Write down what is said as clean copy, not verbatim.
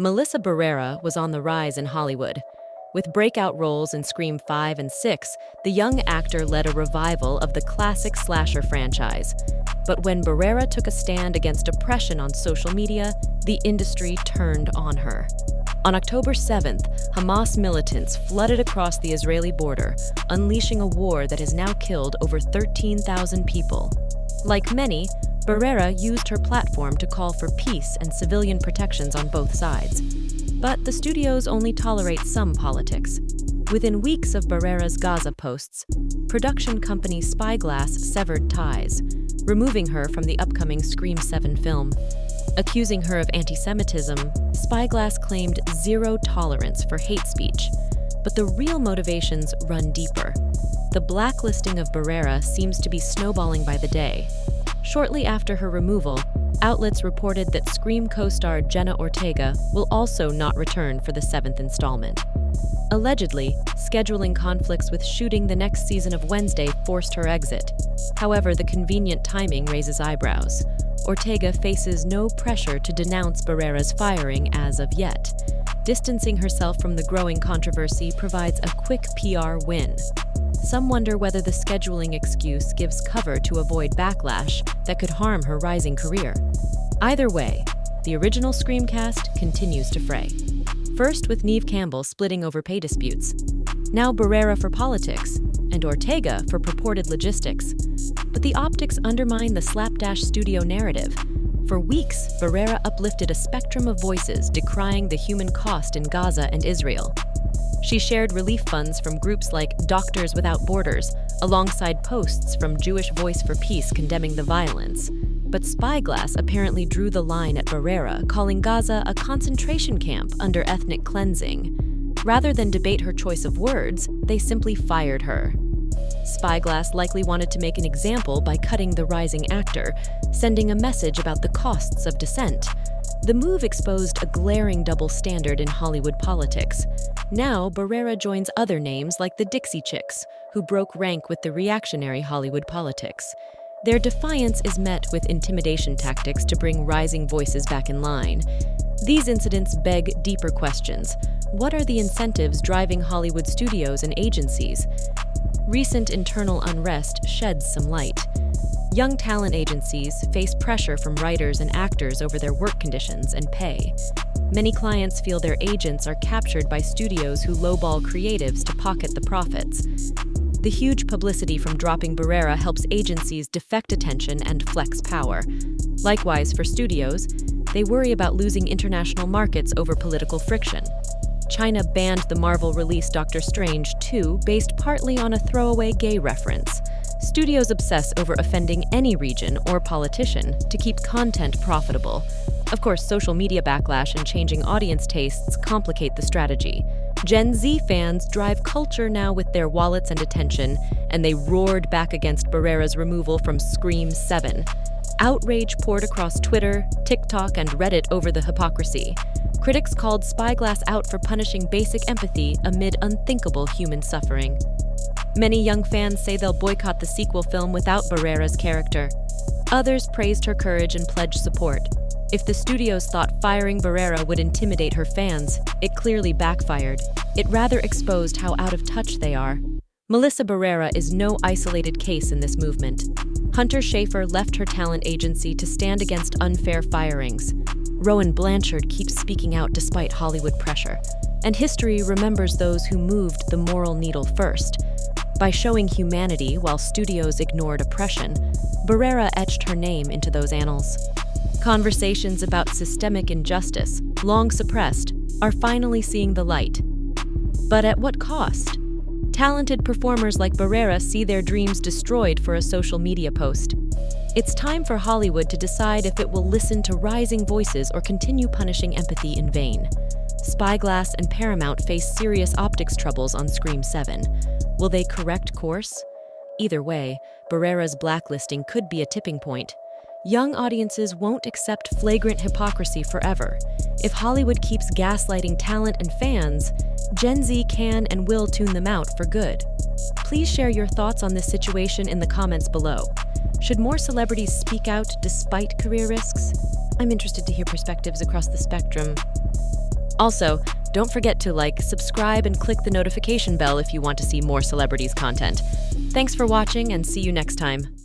Melissa Barrera was on the rise in Hollywood. With breakout roles in Scream 5 and 6, the young actor led a revival of the classic slasher franchise. But when Barrera took a stand against oppression on social media, the industry turned on her. On October 7th, Hamas militants flooded across the Israeli border, unleashing a war that has now killed over 13,000 people. Like many, Barrera used her platform to call for peace and civilian protections on both sides. But the studios only tolerate some politics. Within weeks of Barrera's Gaza posts, production company Spyglass severed ties, removing her from the upcoming Scream 7 film. Accusing her of anti-Semitism, Spyglass claimed zero tolerance for hate speech. But the real motivations run deeper. The blacklisting of Barrera seems to be snowballing by the day. Shortly after her removal, outlets reported that Scream co-star Jenna Ortega will also not return for the 7th installment. Allegedly, scheduling conflicts with shooting the next season of Wednesday forced her exit. However, the convenient timing raises eyebrows. Ortega faces no pressure to denounce Barrera's firing as of yet. Distancing herself from the growing controversy provides a quick PR win. Some wonder whether the scheduling excuse gives cover to avoid backlash that could harm her rising career. Either way, the original Scream cast continues to fray. First with Neve Campbell splitting over pay disputes. Now Barrera for politics, and Ortega for purported logistics. But the optics undermine the slapdash studio narrative. For weeks, Barrera uplifted a spectrum of voices decrying the human cost in Gaza and Israel. She shared relief funds from groups like Doctors Without Borders, alongside posts from Jewish Voice for Peace condemning the violence. But Spyglass apparently drew the line at Barrera, calling Gaza a concentration camp under ethnic cleansing. Rather than debate her choice of words, they simply fired her. Spyglass likely wanted to make an example by cutting the rising actor, sending a message about the costs of dissent. The move exposed a glaring double standard in Hollywood politics. Now, Barrera joins other names like the Dixie Chicks, who broke rank with the reactionary Hollywood politics. Their defiance is met with intimidation tactics to bring rising voices back in line. These incidents beg deeper questions. What are the incentives driving Hollywood studios and agencies? Recent internal unrest sheds some light. Young talent agencies face pressure from writers and actors over their work conditions and pay. Many clients feel their agents are captured by studios who lowball creatives to pocket the profits. The huge publicity from dropping Barrera helps agencies defect attention and flex power. Likewise, for studios, they worry about losing international markets over political friction. China banned the Marvel release Doctor Strange 2 based partly on a throwaway gay reference. Studios obsess over offending any region or politician to keep content profitable. Of course, social media backlash and changing audience tastes complicate the strategy. Gen Z fans drive culture now with their wallets and attention, and they roared back against Barrera's removal from Scream 7. Outrage poured across Twitter, TikTok, and Reddit over the hypocrisy. Critics called Spyglass out for punishing basic empathy amid unthinkable human suffering. Many young fans say they'll boycott the sequel film without Barrera's character. Others praised her courage and pledged support. If the studios thought firing Barrera would intimidate her fans, it clearly backfired. It rather exposed how out of touch they are. Melissa Barrera is no isolated case in this movement. Hunter Schafer left her talent agency to stand against unfair firings. Rowan Blanchard keeps speaking out despite Hollywood pressure. And history remembers those who moved the moral needle first. By showing humanity while studios ignored oppression, Barrera etched her name into those annals. Conversations about systemic injustice, long suppressed, are finally seeing the light. But at what cost? Talented performers like Barrera see their dreams destroyed for a social media post. It's time for Hollywood to decide if it will listen to rising voices or continue punishing empathy in vain. Spyglass and Paramount face serious optics troubles on Scream 7. Will they correct course? Either way, Barrera's blacklisting could be a tipping point. Young audiences won't accept flagrant hypocrisy forever. If Hollywood keeps gaslighting talent and fans, Gen Z can and will tune them out for good. Please share your thoughts on this situation in the comments below. Should more celebrities speak out despite career risks? I'm interested to hear perspectives across the spectrum. Also, don't forget to like, subscribe, and click the notification bell if you want to see more celebrities content. Thanks for watching and see you next time.